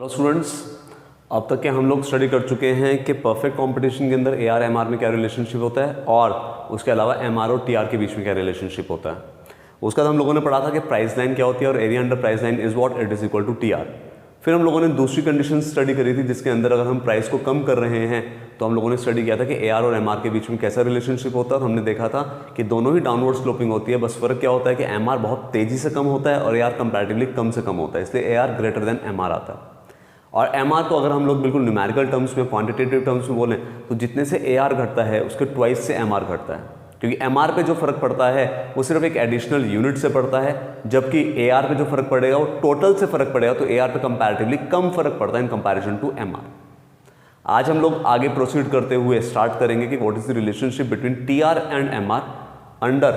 Hello students, अब तक के हम लोग स्टडी कर चुके हैं कि परफेक्ट कंपटीशन के अंदर एआर एमआर में क्या रिलेशनशिप होता है और उसके अलावा एमआर और टीआर के बीच में क्या रिलेशनशिप होता है। उसके बाद हम लोगों ने पढ़ा था कि प्राइस लाइन क्या होती है और area under price line is what it is equal to TR. फिर हम लोगों ने दूसरी कंडीशन स्टडी करी थी जिसके अंदर अगर हम प्राइस को कम कर रहे हैं तो हम लोगों ने स्टडी किया था कि एआर और एमआर के बीच में कैसा रिलेशनशिप होता है और हमने देखा था कि दोनों ही डाउनवर्ड स्लोपिंग होती है। बस फर्क क्या होता है कि एमआर बहुत तेजी से कम होता है और एआर कंपैरेटिवली कम से कम होता है, इसलिए एआर ग्रेटर देन एमआर आता है। और एमआर को अगर हम लोग बिल्कुल न्यूमेरिकल टर्म्स में, क्वांटिटेटिव टर्म्स में बोलें तो जितने से एआर घटता है उसके ट्वाइस से एमआर घटता है, क्योंकि एमआर पे जो फर्क पड़ता है वो सिर्फ एक एडिशनल यूनिट से पड़ता है, जबकि एआर पे जो फर्क पड़ेगा वो टोटल से फर्क पड़ेगा। तो एआर पे कंपैरेटिवली कम फर्क पड़ता है इन कंपैरिजन टू एमआर। आज हम लोग आगे प्रोसीड करते हुए स्टार्ट करेंगे कि what is the relationship between TR and MR under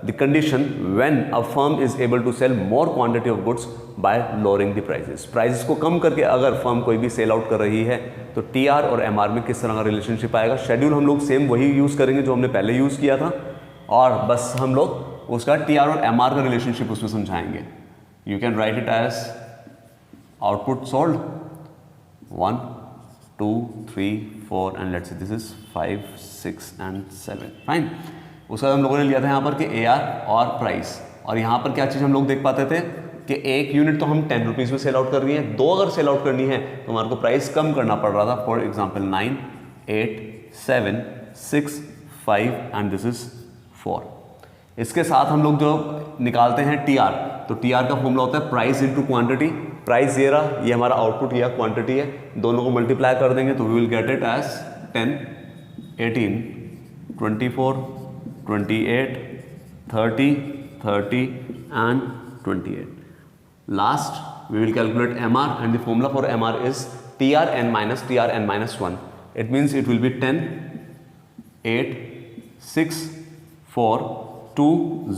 the condition when a firm is able to sell more quantity of goods by lowering the prices. Prices को कम करके अगर फर्म कोई भी सेल आउट कर रही है तो टीआर और एमआर में किस तरह का रिलेशनशिप आएगा। शेड्यूल हम लोग सेम वही यूज़ करेंगे जो हमने पहले यूज़ किया था और बस हम लोग उसका टीआर और एमआर का रिलेशनशिप उसमें समझाएंगे। You can write it as output sold 1 2 3 4 and let's say this is 5 6 and 7। Fine. उसके बाद हम लोगों ने लिया था यहाँ पर कि एआर और प्राइस, और यहाँ पर क्या चीज़ हम लोग देख पाते थे कि एक यूनिट तो हम 10 रुपीज़ में सेल आउट कर रही है, दो अगर सेल आउट करनी है तो हमारे को प्राइस कम करना पड़ रहा था। For example 9 8 7 6 5 and this is 4। इसके साथ हम लोग जो निकालते हैं टीआर, तो टीआर का फॉर्मूला होता है प्राइस इनटू क्वांटिटी। प्राइस ये रहा, ये हमारा आउटपुट या क्वांटिटी है, दोनों को मल्टीप्लाई कर देंगे तो we will get it as 10 18 24 28 30 30 and 28. Last we will calculate MR and the formula for MR is TRN minus 1. It means it will be 10 8 6 4 2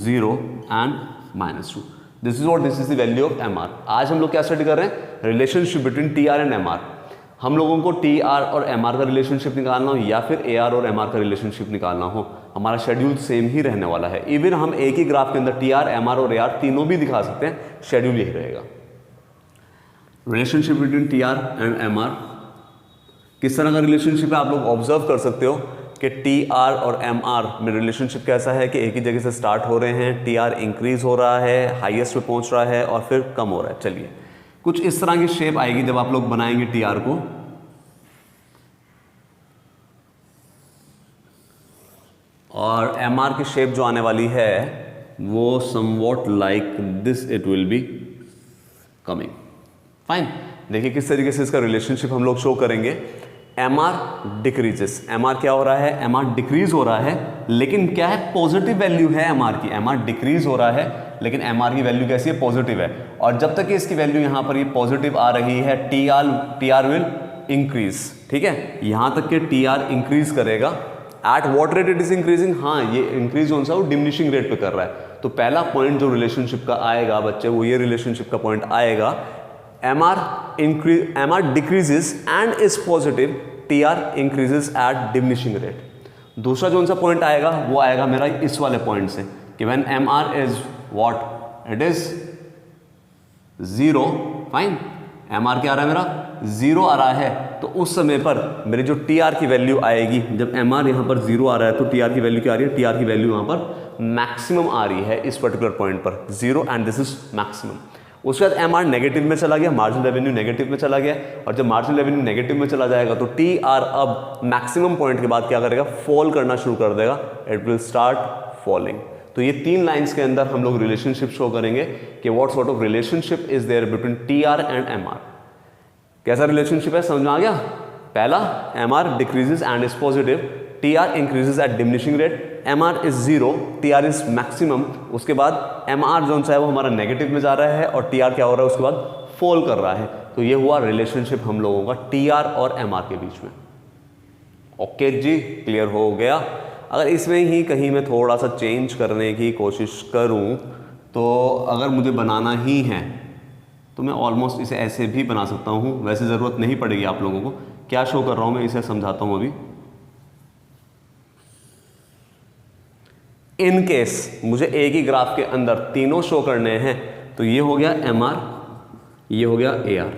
0 and minus 2. This is the value of MR. आज हम लोग क्या study कर रहे हैं? Relationship between TR and MR। हम लोगों को TR और MR का रिलेशनशिप निकालना हो या फिर AR और MR का रिलेशनशिप निकालना हो, हमारा शेड्यूल सेम ही रहने वाला है। इवन हम एक ही ग्राफ के अंदर TR, MR और AR तीनों भी दिखा सकते हैं, शेड्यूल यही रहेगा। Relationship between TR and MR किस तरह का रिलेशनशिप है आप लोग ऑब्जर्व कर सकते हो कि TR और MR में रिलेशनशिप कैसा है कि एक ही जगह से स्टार्ट हो रहे हैं, TR इंक्रीज हो रहा है, हाईएस्ट पे पहुंच रहा है और फिर कम हो रहा है। चलिए कुछ इस तरह की शेप आएगी जब आप लोग बनाएंगे TR को, और MR की शेप जो आने वाली है वो somewhat like this it will be coming. Fine. देखिए किस तरीके से इसका रिलेशनशिप हम लोग शो करेंगे। MR डिक्रीजेस, MR क्या हो रहा है? MR डिक्रीज हो रहा है, लेकिन क्या है? पॉजिटिव वैल्यू है MR की। MR डिक्रीज हो रहा है लेकिन MR की वैल्यू कैसी है? पॉजिटिव है। और जब तक कि इसकी वैल्यू यहाँ पर ये पॉजिटिव आ रही है TR विल इंक्रीज। ठीक है, यहाँ तक कि TR इंक्रीज करेगा। At what rate it is increasing? हाँ, ये इंक्रीज कौन सा? वो डिमिनिशिंग रेट पे कर रहा है। तो पहला पॉइंट जो रिलेशनशिप का आएगा बच्चे, वो ये रिलेशनशिप का पॉइंट आएगा, MR decreases and is positive, TR increases at diminishing rate. दूसरा जो सा पॉइंट आएगा वो आएगा मेरा इस वाले पॉइंट से कि when MR is what, it is 0। Fine. MR क्या आ रहा है? मेरा 0 आ रहा है, तो उस समय पर मेरी जो TR की वैल्यू आएगी, जब MR यहाँ पर 0 आ रहा है तो TR की वैल्यू क्या आ रही है? TR की वैल्यू यहाँ पर मैक्सिमम आ रही है इस पर्टिकुलर पॉइंट पर 0 एंड दिस इज मैक्सिमम। उसके बाद MR नेगेटिव में चला गया, मार्जिनल रेवेन्यू नेगेटिव में चला गया, और जब मार्जिनल रेवेन्यू नेगेटिव में चला जाएगा तो TR अब मैक्सिमम पॉइंट के बाद क्या करेगा? फॉल करना शुरू कर देगा। It will start falling. तो ये तीन लाइंस के अंदर हम लोग रिलेशनशिप शो करेंगे कि what sort of relationship is there between TR and MR। कैसा रिलेशनशिप है, समझ में आ गया? पहला, MR decreases and is positive, TR increases at diminishing rate, MR is 0, TR is maximum. उसके बाद MR जो है वो हमारा नेगेटिव में जा रहा है और TR क्या हो रहा है? उसके बाद फॉल कर रहा है। तो ये हुआ रिलेशनशिप हम लोगों का TR और MR के बीच में। ओके जी, क्लियर हो गया। अगर इसमें ही कहीं मैं थोड़ा सा चेंज करने की कोशिश करूं तो अगर मुझे बनाना ही है तो मैं ऑलमोस्ट इसे ऐसे भी बना सकता हूं, वैसे ज़रूरत नहीं पड़ेगी आप लोगों को। क्या शो कर रहा हूं मैं, इसे समझाता हूं अभी। इन केस मुझे एक ही ग्राफ के अंदर तीनों शो करने हैं तो ये हो गया MR, ये हो गया AR।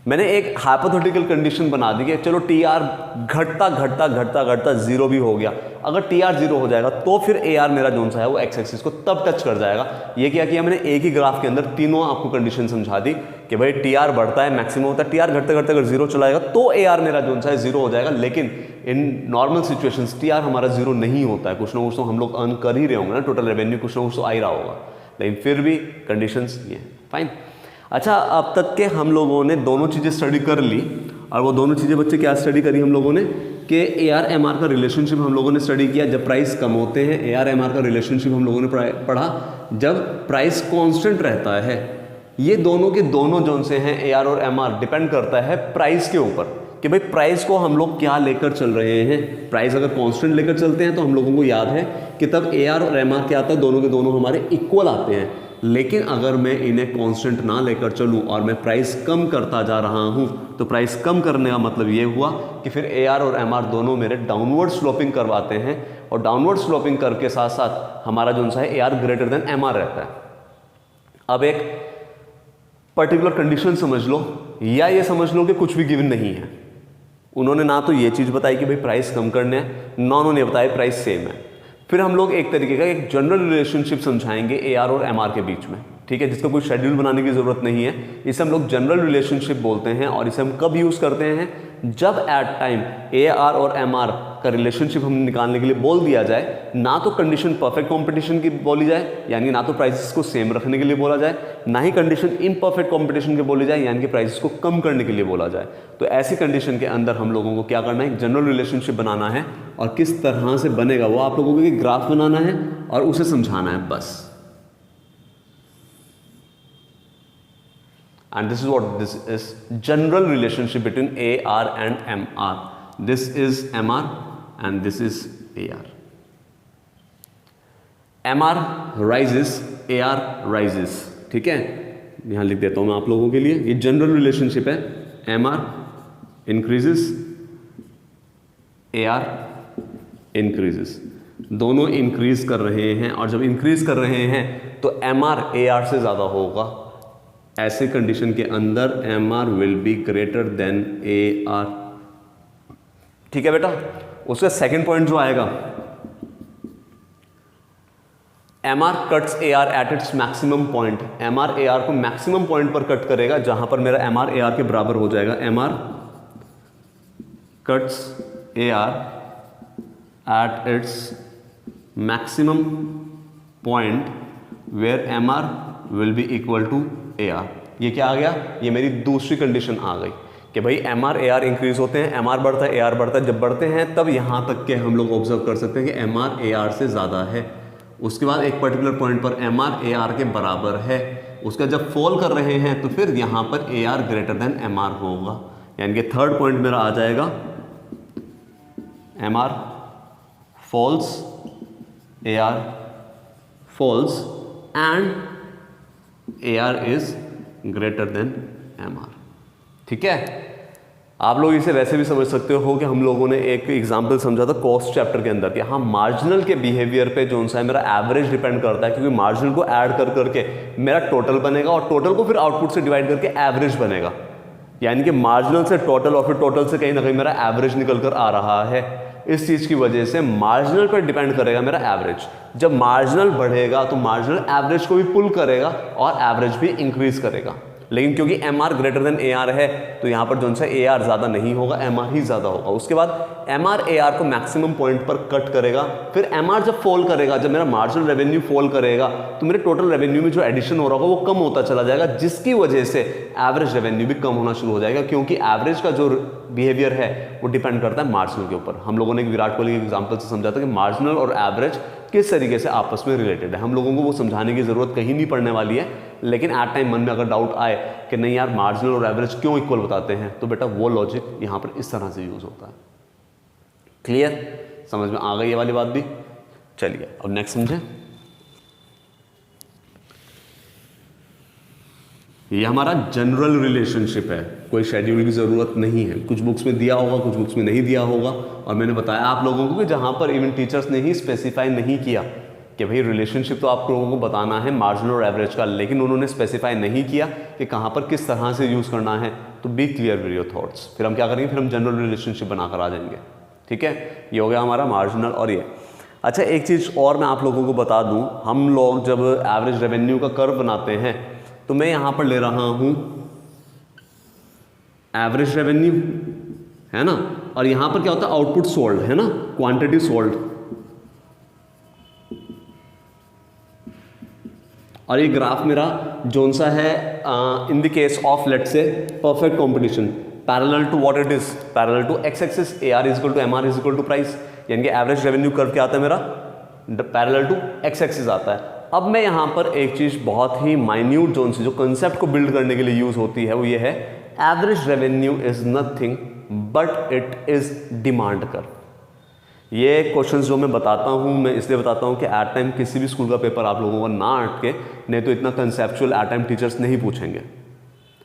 मैंने एक हाइपोथेटिकल कंडीशन बना दी कि चलो टी आर घटता घटता घटता घटता जीरो भी हो गया, अगर टी आर जीरो हो जाएगा तो फिर ए आर मेरा जोन सा है वो एक्स एक्सिस को तब टच कर जाएगा। ये क्या किया मैंने, एक ही ग्राफ के अंदर तीनों आपको कंडीशन समझा दी कि भाई टी आर बढ़ता है मैक्सिमम होता है, टी आर घटते घटते अगर जीरो चलाएगा तो ए आर मेरा जोन सा है जीरो हो जाएगा। लेकिन in normal situations T R हमारा जीरो नहीं होता है, कुछ ना कुछ तो हम लोग अर्न कर ही रहे होंगे ना, टोटल रेवेन्यू कुछ ना कुछ तो आ ही रहा होगा, लेकिन फिर भी कंडीशंस ये फाइन। अच्छा, अब तक के हम लोगों ने दोनों चीज़ें स्टडी कर ली, और वो दोनों चीज़ें बच्चे क्या स्टडी करी हम लोगों ने कि ए आर एम आर का रिलेशनशिप हम लोगों ने स्टडी किया जब प्राइस कम होते हैं, ए आर एम आर का रिलेशनशिप हम लोगों ने पढ़ा जब प्राइस कांस्टेंट रहता है। ये दोनों के दोनों जोन से हैं ए आर और एम आर, डिपेंड करता है प्राइस के ऊपर कि भाई प्राइस को हम लोग क्या लेकर चल रहे हैं। प्राइस अगर कांस्टेंट लेकर चलते हैं तो हम लोगों को याद है कि तब ए आर और एम आर क्या आता है, दोनों के दोनों हमारे इक्वल आते हैं। लेकिन अगर मैं इन्हें कांस्टेंट ना लेकर चलूं और मैं प्राइस कम करता जा रहा हूं तो प्राइस कम करने का मतलब ये हुआ कि फिर ए आर और एम आर दोनों मेरे डाउनवर्ड स्लोपिंग करवाते हैं, और डाउनवर्ड स्लोपिंग करके साथ साथ हमारा जो सा है A R greater than M R रहता है। अब एक पर्टिकुलर कंडीशन समझ लो, या ये समझ लो कि कुछ भी गिवन नहीं है। उन्होंने ना तो ये चीज़ बताई कि भाई प्राइस कम करने है, ना उन्होंने बताया प्राइस सेम है। फिर हम लोग एक तरीके का एक जनरल रिलेशनशिप समझाएंगे ए आर और एम आर के बीच में, ठीक है, जिसका कोई शेड्यूल बनाने की ज़रूरत नहीं है। इसे हम लोग जनरल रिलेशनशिप बोलते हैं, और इसे हम कब यूज़ करते हैं, जब एट टाइम ए आर और एम आर का रिलेशनशिप हम निकालने के लिए बोल दिया जाए, ना तो कंडीशन परफेक्ट कंपटीशन की बोली जाए, यानी ना तो प्राइसेस को सेम रखने के लिए बोला जाए, ना ही कंडीशन इम्परफेक्ट कंपटीशन की बोली जाए, यानी कि प्राइसेस को कम करने के लिए बोला जाए। तो ऐसी कंडीशन के अंदर हम लोगों को क्या करना है, एक जनरल रिलेशनशिप बनाना है, और किस तरह से बनेगा वो आप लोगों को एक ग्राफ बनाना है और उसे समझाना है बस। And this is what this is, general relationship between AR and MR. This is MR and this is AR. MR rises, AR rises. ठीक है, यहाँ लिख देता हूँ मैं आप लोगों के लिए, ये जनरल रिलेशनशिप है। MR increases, AR increases, दोनों इंक्रीज कर रहे हैं, और जब इंक्रीज कर रहे हैं तो MR AR से ज़्यादा होगा। ऐसे कंडीशन के अंदर MR will be greater than AR। ठीक है बेटा, उसका सेकंड पॉइंट जो आएगा, MR cuts AR at its maximum point. MR AR को मैक्सिमम पॉइंट पर कट करेगा जहां पर मेरा MR AR के बराबर हो जाएगा। MR cuts AR at its maximum point where MR will be equal to AR। ये क्या आ गया, ये मेरी दूसरी कंडीशन आ गई कि भाई MR AR इंक्रीज होते हैं, MR बढ़ता है, AR बढ़ता है। जब बढ़ते हैं तब यहां तक के हम लोग ऑब्जर्व कर सकते हैं कि MR AR से ज़्यादा है। उसके बाद एक पर्टिकुलर पॉइंट पर MR AR के बराबर है। उसका जब फॉल कर रहे हैं तो फिर यहां पर AR ग्रेटर देन MR होगा, यानी कि थर्ड पॉइंट मेरा आ जाएगा MR falls, AR falls and AR is greater than MR। ठीक है, आप लोग इसे वैसे भी समझ सकते हो कि हम लोगों ने एक एग्जांपल समझा था कॉस्ट चैप्टर के अंदर कि हाँ, मार्जिनल के बिहेवियर पे जो सा है मेरा एवरेज डिपेंड करता है, क्योंकि मार्जिनल को ऐड कर करके मेरा टोटल बनेगा, और टोटल को फिर आउटपुट से डिवाइड करके एवरेज बनेगा। यानी कि मार्जिनल से टोटल, और फिर टोटल से कहीं ना कहीं मेरा एवरेज निकल कर आ रहा है। इस चीज़ की वजह से मार्जिनल पर डिपेंड करेगा मेरा एवरेज। जब मार्जिनल बढ़ेगा तो मार्जिनल एवरेज को भी पुल करेगा और एवरेज भी इंक्रीज करेगा। लेकिन क्योंकि MR ग्रेटर देन AR है तो यहाँ पर जो सा AR ज़्यादा नहीं होगा, MR ही ज़्यादा होगा। उसके बाद MR AR को मैक्सिमम पॉइंट पर कट करेगा, फिर MR जब फॉल करेगा, जब मेरा मार्जिनल रेवेन्यू फॉल करेगा तो मेरे टोटल रेवेन्यू में जो एडिशन हो रहा होगा वो कम होता चला जाएगा, जिसकी वजह से एवरेज रेवेन्यू भी कम होना शुरू हो जाएगा, क्योंकि एवरेज का जो बिहेवियर है वो डिपेंड करता है मार्जिनल के ऊपर। हम लोगों ने एक विराट कोहली के एग्जाम्पल से समझा था कि मार्जिनल और एवरेज किस तरीके से आपस में रिलेटेड है। हम लोगों को वो समझाने की जरूरत कहीं नहीं पड़ने वाली है, लेकिन एट टाइम मन में अगर डाउट आए कि नहीं यार मार्जिनल और एवरेज क्यों इक्वल बताते हैं, तो बेटा वो लॉजिक यहाँ पर इस तरह से यूज होता है। क्लियर, समझ में आ गई ये वाली बात भी। चलिए अब नेक्स्ट समझें। ये हमारा जनरल रिलेशनशिप है, कोई शेड्यूल की ज़रूरत नहीं है। कुछ बुक्स में दिया होगा, कुछ बुक्स में नहीं दिया होगा, और मैंने बताया आप लोगों को कि जहाँ पर इवन टीचर्स ने ही स्पेसिफाई नहीं किया कि भाई रिलेशनशिप तो आप लोगों को बताना है मार्जिनल और एवरेज का, लेकिन उन्होंने स्पेसिफाई नहीं किया कि कहाँ पर किस तरह से यूज़ करना है। तो be clear with your thoughts. फिर हम क्या करेंगे, फिर हम जनरल रिलेशनशिप बनाकर आ जाएंगे। ठीक है, ये हो गया हमारा मार्जिनल और ये। अच्छा, एक चीज़ और मैं आप लोगों को बता दूं, हम लोग जब एवरेज रेवेन्यू का कर्व बनाते हैं तो मैं यहाँ पर ले रहा हूँ एवरेज रेवेन्यू, है ना, और यहाँ पर क्या होता है आउटपुट सोल्ड, है ना, क्वांटिटी सोल्ड, और ये ग्राफ मेरा जोन सा है in the case of let's say perfect competition parallel to what it is, parallel to X axis, AR is equal to MR is equal to price, यानी कि average revenue curve क्या आता है मेरा parallel to X axis आता है। अब मैं यहाँ पर एक चीज बहुत ही माइन्यूट जोन से जो कंसेप्ट को बिल्ड करने के लिए यूज होती है वो ये है, average revenue is nothing but it is demand curve. ये क्वेश्चंस जो मैं बताता हूँ मैं इसलिए बताता हूँ कि एट टाइम किसी भी स्कूल का पेपर आप लोगों को ना अटके, नहीं तो इतना कंसेप्चुअल एट टाइम टीचर्स नहीं पूछेंगे।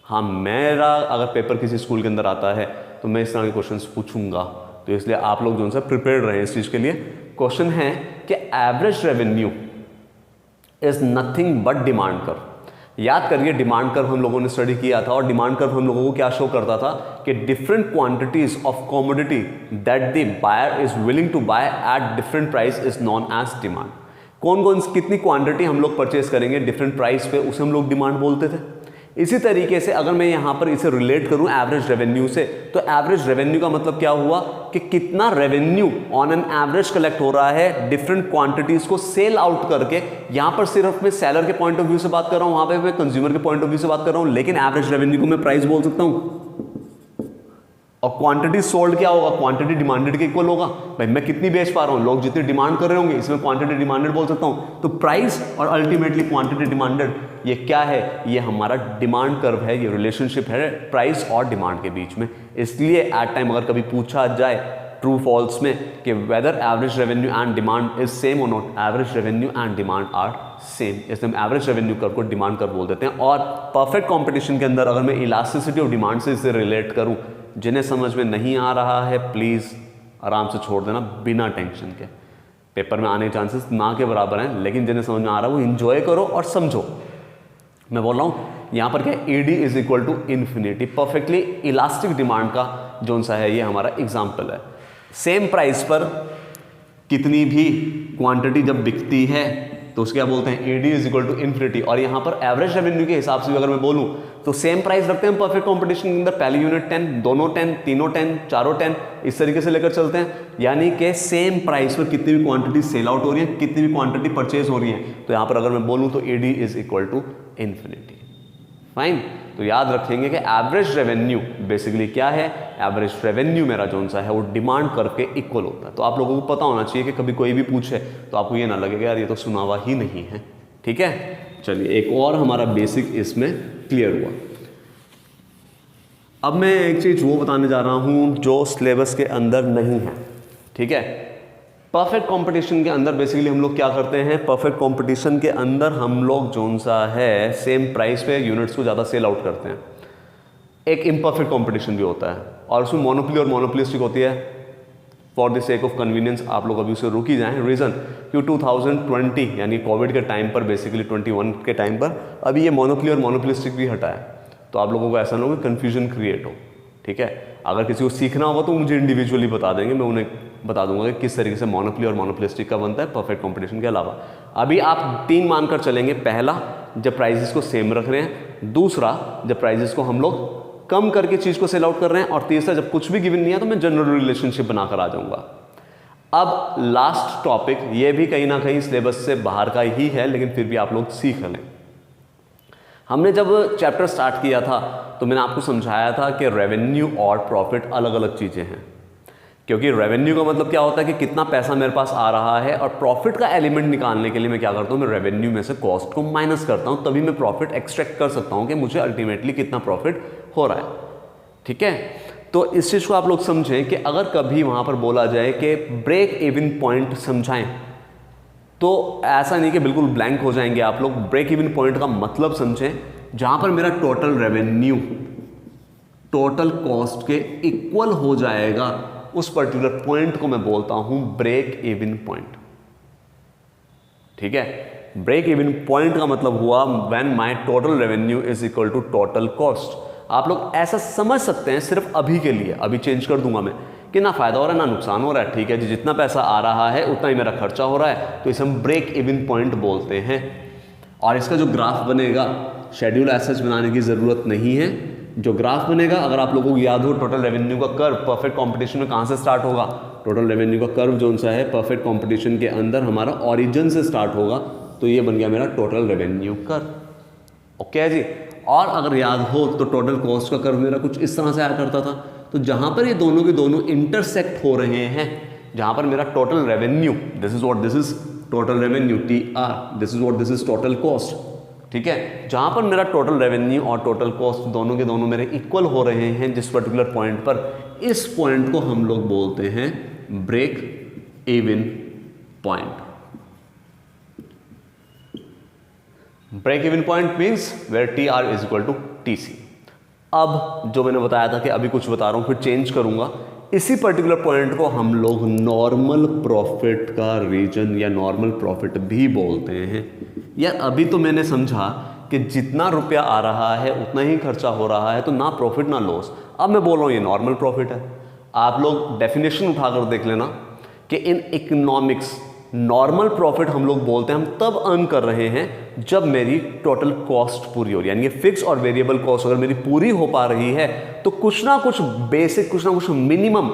हाँ, मेरा अगर पेपर किसी स्कूल के अंदर आता है तो मैं इस तरह के क्वेश्चंस पूछूंगा, तो इसलिए आप लोग जो है प्रिपेयर्ड रहें इस चीज़ के लिए। क्वेश्चन है कि average revenue is nothing but demand curve. याद करिए, डिमांड कर्व हम लोगों ने स्टडी किया था और डिमांड कर्व हम लोगों को क्या शो करता था कि different quantities of commodity that the buyer is willing to buy at different price is known as demand. कौन कौन कितनी क्वांटिटी हम लोग परचेज करेंगे डिफरेंट प्राइस पे, उसे हम लोग डिमांड बोलते थे। इसी तरीके से अगर मैं यहाँ पर इसे रिलेट करूँ एवरेज रेवेन्यू से, तो एवरेज रेवेन्यू का मतलब क्या हुआ कि कितना revenue on an average collect हो रहा है डिफरेंट क्वांटिटीज को सेल आउट करके। यहाँ पर सिर्फ मैं सेलर के पॉइंट ऑफ व्यू से बात कर रहा हूँ, वहाँ पे मैं कंज्यूमर के पॉइंट ऑफ व्यू से बात कर रहा हूँ, लेकिन एवरेज रेवेन्यू को मैं प्राइस बोल सकता हूँ। और क्वांटिटी सोल्ड क्या होगा, क्वांटिटी डिमांडेड के इक्वल होगा। भाई मैं कितनी बेच पा रहा हूँ, लोग जितनी डिमांड कर रहे होंगे, इसमें क्वांटिटी डिमांडेड बोल सकता हूँ। तो प्राइस और अल्टीमेटली क्वांटिटी डिमांडेड, ये क्या है, ये हमारा डिमांड कर्व है, ये रिलेशनशिप है प्राइस और डिमांड के बीच में। इसलिए एट टाइम अगर कभी पूछा जाए ट्रू फॉल्स में कि whether average revenue and demand is same और not, average revenue and demand are same, इसलिए हम एवरेज रेवेन्यू कर्व को डिमांड कर्व बोल देते हैं। और परफेक्ट कंपटीशन के अंदर अगर मैं इलास्टिसिटी ऑफ डिमांड से इसे रिलेट करूं, जिन्हें समझ में नहीं आ रहा है प्लीज आराम से छोड़ देना, बिना टेंशन के। पेपर में आने के चांसेस ना के बराबर हैं, लेकिन जिन्हें समझ में आ रहा है वो इंजॉय करो और समझो। मैं बोल रहा हूं यहां पर क्या, ED is equal to infinity, perfectly elastic demand का जोन सा है ये हमारा एग्जाम्पल है। सेम प्राइस पर कितनी भी क्वांटिटी जब बिकती है तो उसके क्या बोलते हैं, ED is equal to infinity. और यहाँ पर एवरेज रेवेन्यू के हिसाब से अगर मैं बोलूँ तो सेम प्राइस रखते हैं हम परफेक्ट कंपटीशन के अंदर, पहली यूनिट 10, दोनों 10, तीनों 10, चारों 10, इस तरीके से लेकर चलते हैं। यानी कि सेम प्राइस पर कितनी भी क्वांटिटी सेल आउट हो रही है, कितनी भी क्वांटिटी परचेज हो रही है, तो यहाँ पर अगर मैं बोलूँ तो ED is equal to infinity. Fine, तो याद रखेंगे कि एवरेज रेवेन्यू बेसिकली क्या है, एवरेज रेवेन्यू मेरा जोन सा है वो डिमांड कर्व के इक्वल होता है। तो आप लोगों को पता होना चाहिए कि कभी कोई भी पूछे तो आपको ये ना लगेगा यार ये तो सुना हुआ ही नहीं है। ठीक है, चलिए एक और हमारा बेसिक इसमें क्लियर हुआ। अब मैं एक चीज वो बताने जा रहा हूं जो सिलेबस के अंदर नहीं है। ठीक है, परफेक्ट कंपटीशन के अंदर बेसिकली हम लोग क्या करते हैं, परफेक्ट कंपटीशन के अंदर हम लोग जोन सा है सेम प्राइस पे यूनिट्स को ज़्यादा सेल आउट करते हैं। एक इम्परफेक्ट कंपटीशन भी होता है और उसमें मोनोपोली और मोनोपोलिस्टिक होती है। For the sake of convenience आप लोग अभी उसे रुक ही जाएं। रीज़न कि 2020 यानी कोविड के टाइम पर बेसिकली 21 के टाइम पर अभी ये मोनोपोली और मोनोपोलिस्टिक भी हटा है, तो आप लोगों को ऐसा ना हो कि कन्फ्यूजन क्रिएट हो। ठीक है, अगर किसी को सीखना होगा तो मुझे इंडिविजुअली बता देंगे, मैं उन्हें बता दूंगा कि किस तरीके से मोनोपोली और मोनोपोलिस्टिक का बनता है परफेक्ट कंपटीशन के अलावा। अभी आप 3 मानकर चलेंगे, पहला जब प्राइसेस को सेम रख रहे हैं, दूसरा जब प्राइसेस को हम लोग कम करके चीज को सेल आउट कर रहे हैं, और तीसरा जब कुछ भी गिवन नहीं है तो मैं जनरल रिलेशनशिप बनाकर आ जाऊंगा। अब लास्ट टॉपिक ये भी कहीं ना कहीं सिलेबस से बाहर का ही है, लेकिन फिर भी आप लोग सीख लें। हमने जब चैप्टर स्टार्ट किया था तो मैंने आपको समझाया था कि रेवेन्यू और प्रॉफिट अलग अलग चीजें हैं, क्योंकि रेवेन्यू का मतलब क्या होता है कि कितना पैसा मेरे पास आ रहा है, और प्रॉफिट का एलिमेंट निकालने के लिए मैं क्या करता हूं, मैं रेवेन्यू में से कॉस्ट को माइनस करता हूं, तभी मैं प्रॉफिट एक्सट्रैक्ट कर सकता हूं कि मुझे अल्टीमेटली कितना प्रॉफिट हो रहा है। ठीक है, तो इस चीज को आप लोग समझें कि अगर कभी वहां पर बोला जाए कि ब्रेक इवन पॉइंट समझाएं, तो ऐसा नहीं कि बिल्कुल ब्लैंक हो जाएंगे आप लोग। ब्रेक इवन पॉइंट का मतलब समझें, जहां पर मेरा टोटल रेवेन्यू टोटल कॉस्ट के इक्वल हो जाएगा, उस पर्टिकुलर पॉइंट को मैं बोलता हूं ब्रेक इवन पॉइंट। ठीक है। ब्रेक इवन पॉइंट का मतलब हुआ when my total revenue is equal to total cost. आप लोग ऐसा समझ सकते हैं सिर्फ अभी के लिए, अभी चेंज कर दूंगा मैं, कि ना फायदा हो रहा है ना नुकसान हो रहा है, ठीक है जी, जितना पैसा आ रहा है उतना ही मेरा खर्चा हो रहा है, तो इसे हम ब्रेक इवन पॉइंट बोलते हैं। और इसका जो ग्राफ बनेगा, शेड्यूल एसेट्स बनाने की ज़रूरत नहीं है, जो ग्राफ बनेगा, अगर आप लोगों को याद हो टोटल रेवेन्यू का कर्व परफेक्ट कंपटीशन में कहाँ से स्टार्ट होगा, टोटल रेवेन्यू का कर्व जो सा है परफेक्ट कंपटीशन के अंदर हमारा ओरिजिन से स्टार्ट होगा, तो ये बन गया मेरा टोटल रेवेन्यू कर्व। ओके है जी। और अगर याद हो तो टोटल कॉस्ट का कर्व मेरा कुछ इस तरह से आया करता था, तो जहां पर ये दोनों के दोनों इंटरसेक्ट हो रहे हैं, जहां पर मेरा total revenue, this is what this is total revenue TR, this is what this is total cost, ठीक है, जहां पर मेरा टोटल रेवेन्यू और टोटल कॉस्ट दोनों के दोनों मेरे इक्वल हो रहे हैं जिस पर्टिकुलर पॉइंट पर, इस पॉइंट को हम लोग बोलते हैं break even point. Break even point means where TR is equal to TC। अब जो मैंने बताया था कि अभी कुछ बता रहा हूं फिर चेंज करूंगा, इसी पर्टिकुलर पॉइंट को हम लोग नॉर्मल प्रॉफिट का रीजन या नॉर्मल प्रॉफिट भी बोलते हैं। यार अभी तो मैंने समझा कि जितना रुपया आ रहा है उतना ही खर्चा हो रहा है, तो ना प्रॉफिट ना लॉस। अब मैं बोल रहा हूँ ये नॉर्मल प्रॉफिट है। आप लोग डेफिनेशन उठाकर देख लेना कि इन इकोनॉमिक्स नॉर्मल प्रॉफिट हम लोग बोलते हैं, हम तब अर्न कर रहे हैं जब मेरी टोटल कॉस्ट पूरी हो रही है, यानी कि फिक्स और वेरिएबल कॉस्ट अगर मेरी पूरी हो पा रही है तो कुछ ना कुछ बेसिक, कुछ ना कुछ मिनिमम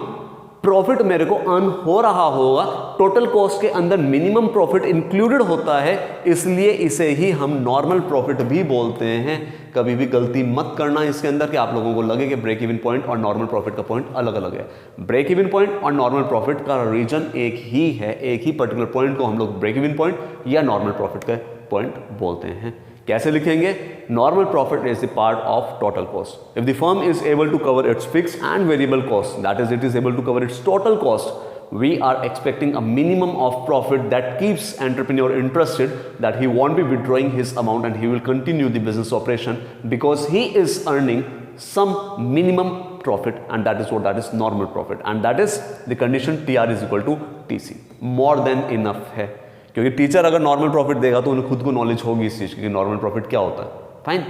प्रॉफिट मेरे को अर्न हो रहा होगा। टोटल कॉस्ट के अंदर मिनिमम प्रॉफिट इंक्लूडेड होता है, इसलिए इसे ही हम नॉर्मल प्रॉफिट भी बोलते हैं। कभी भी गलती मत करना इसके अंदर कि आप लोगों को लगे कि ब्रेक इवन पॉइंट और नॉर्मल प्रॉफिट का पॉइंट अलग अलग है। ब्रेक इवन पॉइंट और नॉर्मल प्रॉफिट का रीजन एक ही है, एक ही पर्टिकुलर पॉइंट को हम लोग ब्रेक इवन पॉइंट या नॉर्मल प्रॉफिट का पॉइंट बोलते हैं। कैसे लिखेंगे? Normal profit is the part of total cost. If the firm is able to cover its fixed and variable cost, that is it is able to cover its total cost, we are expecting a minimum of profit that keeps entrepreneur interested, that he won't be withdrawing his amount and he will continue the business operation because he is earning some minimum profit, and that is what, that is normal profit, and that is the condition TR is equal to TC। more than enough है, क्योंकि teacher अगर normal profit देगा तो उन्हें खुद को knowledge होगी इस चीज़ की कि नॉर्मल प्रॉफिट क्या होता है। फाइन।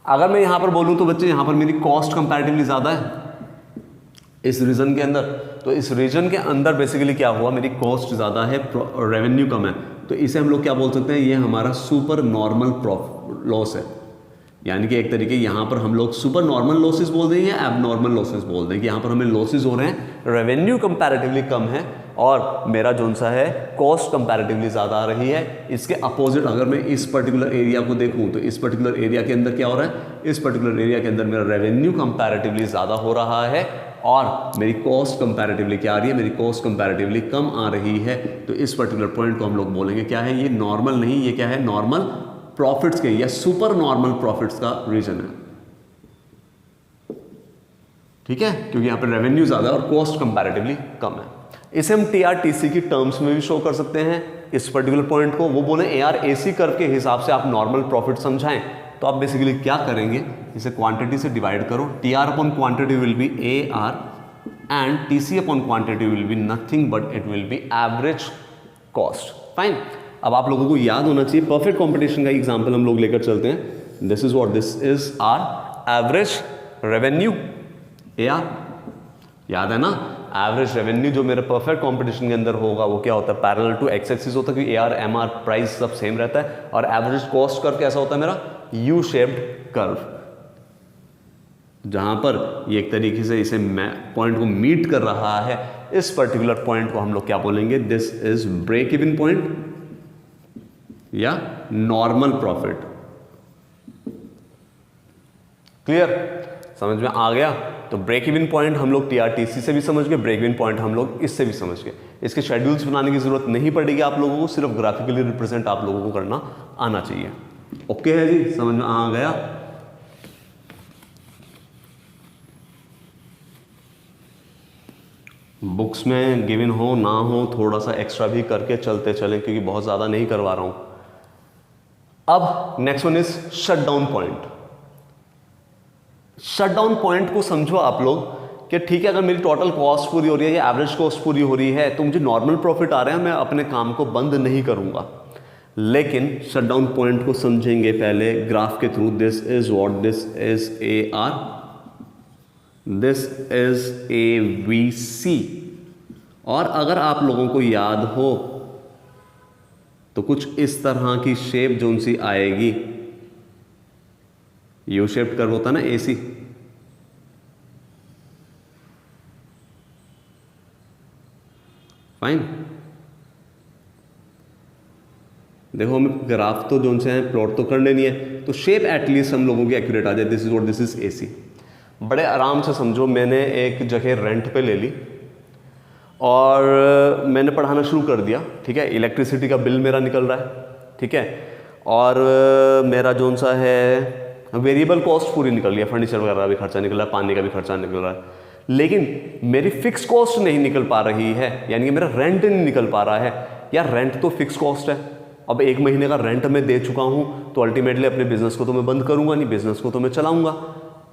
अगर मैं यहाँ पर बोलूँ तो बच्चे यहाँ पर मेरी कॉस्ट कंपैरेटिवली ज़्यादा है इस रीजन के अंदर, तो इस रीजन के अंदर बेसिकली क्या हुआ, मेरी कॉस्ट ज़्यादा है, रेवेन्यू कम है, तो इसे हम लोग क्या बोल सकते हैं, ये हमारा सुपर नॉर्मल लॉस है। यानी कि एक तरीके यहाँ पर हम लोग सुपर नॉर्मल लॉसेस बोल दें या एबनॉर्मल लॉसेस बोल दें कि यहाँ पर हमें लॉसेस हो रहे हैं, रेवेन्यू कंपैरेटिवली कम है और मेरा जोन सा है कॉस्ट कंपैरेटिवली ज़्यादा आ रही है। इसके अपोजिट अगर मैं इस पर्टिकुलर एरिया को देखूँ तो इस पर्टिकुलर एरिया के अंदर क्या हो रहा है, इस पर्टिकुलर एरिया के अंदर मेरा रेवेन्यू कंपैरेटिवली ज़्यादा हो रहा है और मेरी कॉस्ट कंपैरेटिवली क्या आ रही है, मेरी कॉस्ट कंपैरेटिवली कम आ रही है। तो इस पर्टिकुलर पॉइंट को हम लोग बोलेंगे क्या है, ये नॉर्मल नहीं, ये क्या है, नॉर्मल प्रॉफिट्स के या सुपर नॉर्मल प्रॉफिट्स का रीजन है। ठीक है, क्योंकि यहाँ पर रेवेन्यू ज़्यादा है और कॉस्ट कंपैरेटिवली कम है। इसे हम TRTC की टर्म्स में भी शो कर सकते हैं। इस पर्टिकुलर पॉइंट को वो बोले ARAC कर्व के हिसाब से आप नॉर्मल प्रॉफिट समझाएं, तो आप बेसिकली क्या करेंगे, इसे क्वांटिटी से डिवाइड करो, TR upon quantity will be AR and TC upon quantity will be nothing but it will be average cost. Fine. अब आप लोगों को याद होना चाहिए, परफेक्ट कंपटीशन का एग्जांपल हम लोग लेकर चलते हैं। This is what, this is our average revenue AR, याद है ना, एवरेज रेवेन्यू जो मेरे परफेक्ट कंपटीशन के अंदर होगा वो क्या होता है, पैरेलल टू एक्स एक्सिस होता है क्योंकि AR MR प्राइस सब सेम रहता है। और एवरेज कॉस्ट कर्व कैसा होता है मेरा, यू शेप्ड कर्व, जहां पर ये एक तरीके से इसे पॉइंट को मीट कर रहा है। इस पर्टिकुलर पॉइंट को हम लोग क्या बोलेंगे, this is break even point या नॉर्मल प्रॉफिट। क्लियर, समझ में आ गया? तो ब्रेक इवन पॉइंट हम लोग TRTC से भी समझ गए, ब्रेक इवन पॉइंट हम लोग इससे भी समझ गए। इसके शेड्यूल्स बनाने की जरूरत नहीं पड़ेगी आप लोगों को, सिर्फ ग्राफिकली रिप्रेजेंट आप लोगों को करना आना चाहिए। ओके है जी, समझ में आ गया? बुक्स में गिवन हो ना हो थोड़ा सा एक्स्ट्रा भी करके चलते चलें, क्योंकि बहुत ज़्यादा नहीं करवा रहा हूं। अब next one is shutdown point. Shutdown point को समझो आप लोग कि ठीक है, अगर मेरी टोटल कॉस्ट पूरी हो रही है या एवरेज कॉस्ट पूरी हो रही है तो मुझे नॉर्मल प्रॉफिट आ रहे हैं, मैं अपने काम को बंद नहीं करूंगा। लेकिन शटडाउन पॉइंट को समझेंगे पहले ग्राफ के through. This is what, this is A R, this is A V C. और अगर आप लोगों को याद हो तो कुछ इस तरह की शेप जोन सी आएगी, यू शेप्ड कर्व होता ना एसी, फाइन। देखो हमें ग्राफ तो जोन से हैं प्लॉट तो करने नहीं है, तो शेप एटलीस्ट हम लोगों की एक्यूरेट आ जाए। This is what, this is AC. बड़े आराम से समझो, मैंने एक जगह रेंट पे ले ली और मैंने पढ़ाना शुरू कर दिया, ठीक है। इलेक्ट्रिसिटी का बिल मेरा निकल रहा है, ठीक है, और मेरा जोन सा है वेरिएबल कॉस्ट पूरी निकल रही है, फर्नीचर वगैरह का भी खर्चा निकल रहा है, पानी का भी खर्चा निकल रहा है, लेकिन मेरी फिक्स कॉस्ट नहीं निकल पा रही है, यानी कि मेरा रेंट नहीं निकल पा रहा है। यार रेंट तो फिक्स कॉस्ट है, अब 1 महीने का रेंट मैं दे चुका हूं, तो अल्टीमेटली अपने बिजनेस को तो मैं बंद करूंगा नहीं, बिजनेस को तो मैं चलाऊंगा।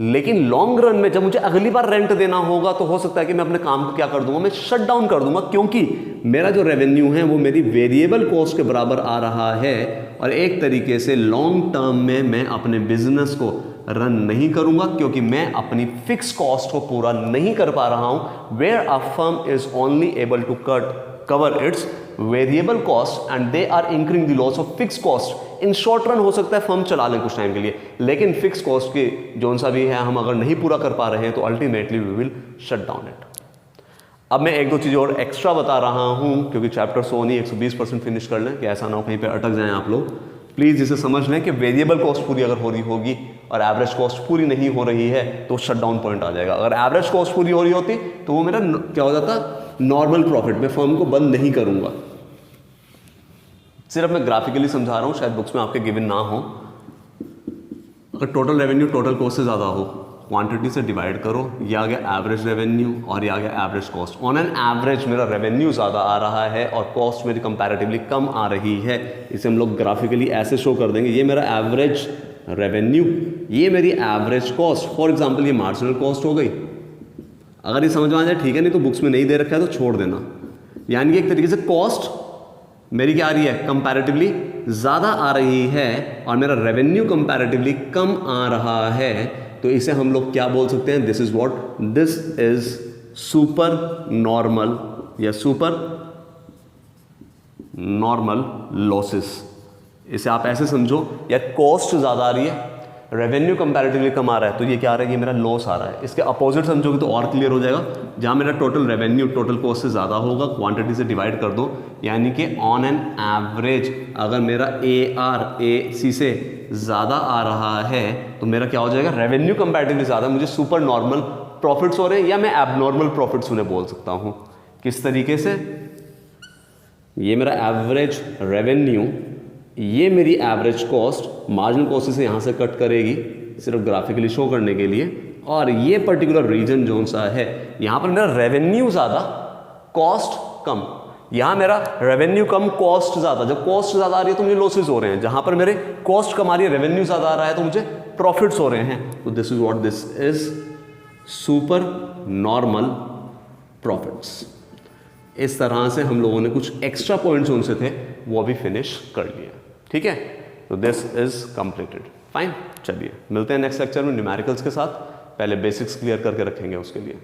लेकिन लॉन्ग रन में जब मुझे अगली बार रेंट देना होगा तो हो सकता है कि मैं अपने काम को क्या कर दूंगा, मैं शट डाउन कर दूंगा, क्योंकि मेरा जो रेवेन्यू है वो मेरी वेरिएबल कॉस्ट के बराबर आ रहा है। और एक तरीके से लॉन्ग टर्म में मैं अपने बिजनेस को रन नहीं करूंगा, क्योंकि मैं अपनी फिक्स कॉस्ट को पूरा नहीं कर पा रहा हूं। Where a firm is only able to cover its variable cost and they are increasing the loss of fixed cost. In short run हो सकता है फर्म चला लें कुछ टाइम के लिए, लेकिन फिक्स कॉस्ट की जोन सा भी है हम अगर नहीं पूरा कर पा रहे हैं तो ultimately we will shut down it. अब मैं 1-2 चीज़ और एक्स्ट्रा बता रहा हूं, क्योंकि चैप्टर 100 नहीं 120% फिनिश कर लें, कि ऐसा ना हो कहीं पे अटक जाएं आप लोग। प्लीज़ इसे समझ लें कि वेरिएबल कॉस्ट पूरी अगर हो रही होगी और एवरेज कॉस्ट पूरी नहीं हो रही है तो शट डाउन पॉइंट आ जाएगा। अगर एवरेज कॉस्ट पूरी हो रही होती तो वो मेरा क्या हो जाता, नॉर्मल प्रॉफिट। मैं फर्म को बंद नहीं करूंगा। सिर्फ मैं ग्राफिकली समझा रहा हूं, शायद बुक्स में आपके गिवन ना हो। अगर टोटल रेवेन्यू टोटल कॉस्ट से ज़्यादा हो, क्वांटिटी से डिवाइड करो, ये आ गया एवरेज रेवेन्यू और ये आ गया average cost. On an average मेरा रेवेन्यू ज़्यादा आ रहा है और कॉस्ट मेरी कंपैरेटिवली कम आ रही है। इसे हम लोग ग्राफिकली ऐसे शो कर देंगे, ये मेरा एवरेज रेवेन्यू, ये मेरी एवरेज कॉस्ट। फॉर एग्जाम्पल ये मार्जिनल कॉस्ट हो गई। अगर ये समझ में आ जाए ठीक है, नहीं तो बुक्स में नहीं दे रखा है तो छोड़ देना। यानी कि एक तरीके से कॉस्ट मेरी क्या आ रही है, कंपैरेटिवली ज़्यादा आ रही है और मेरा रेवेन्यू कंपैरेटिवली कम आ रहा है, तो इसे हम लोग क्या बोल सकते हैं, this is what, this is super normal या सुपर नॉर्मल लॉसेस। इसे आप ऐसे समझो, यार कॉस्ट ज़्यादा आ रही है, रेवेन्यू कंपैरेटिवली कम आ रहा है, तो ये क्या आ रहा है, ये मेरा लॉस आ रहा है। इसके अपोजिट समझोगे तो और क्लियर हो जाएगा। जहाँ मेरा टोटल रेवेन्यू टोटल कॉस्ट से ज़्यादा होगा, क्वांटिटी से डिवाइड कर दो, यानी कि ऑन एन एवरेज अगर मेरा ARAC से ज़्यादा आ रहा है तो मेरा क्या हो जाएगा, रेवेन्यू कंपैरेटिवली ज़्यादा, मुझे सुपर नॉर्मल प्रॉफिट्स हो रहे हैं, या मैं एबनॉर्मल प्रॉफिट्स उन्हें बोल सकता हूँ। किस तरीके से, ये मेरा एवरेज रेवेन्यू, ये मेरी एवरेज कॉस्ट, मार्जिनल कॉस्ट से यहाँ से कट करेगी सिर्फ ग्राफिकली शो करने के लिए, और ये पर्टिकुलर रीजन जोन सा है, यहाँ पर मेरा रेवेन्यू ज़्यादा कॉस्ट कम। यहाँ मेरा रेवेन्यू कम कॉस्ट ज़्यादा, जब कॉस्ट ज़्यादा आ रही है तो मुझे लॉसेस हो रहे हैं, जहाँ पर मेरे कॉस्ट कम आ रही है रेवेन्यू ज़्यादा आ रहा है तो मुझे प्रॉफिट्स हो रहे हैं। तो this is what, this is super normal profits. इस तरह से हम लोगों ने कुछ एक्स्ट्रा पॉइंट्स उनसे थे वो भी फिनिश कर लिया, ठीक है। तो दिस इज कंप्लीटेड, फाइन। चलिए मिलते हैं नेक्स्ट लेक्चर में न्यूमेरिकल्स के साथ। पहले बेसिक्स क्लियर करके रखेंगे उसके लिए।